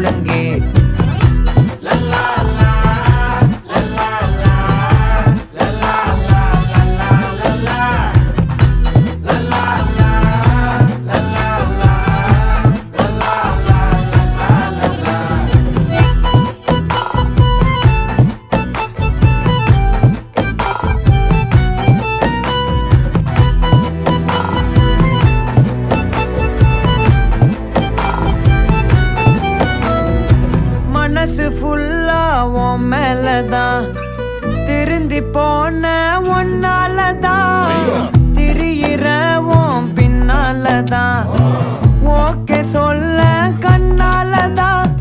முழங்கே. மனசு ஃபுல்லா உன் மேலதான், திருந்தி போன ஒன்னாலதான், திரியிற உன் பின்னாலதான், ஓகே சொல்ல கண்ணாலதான்,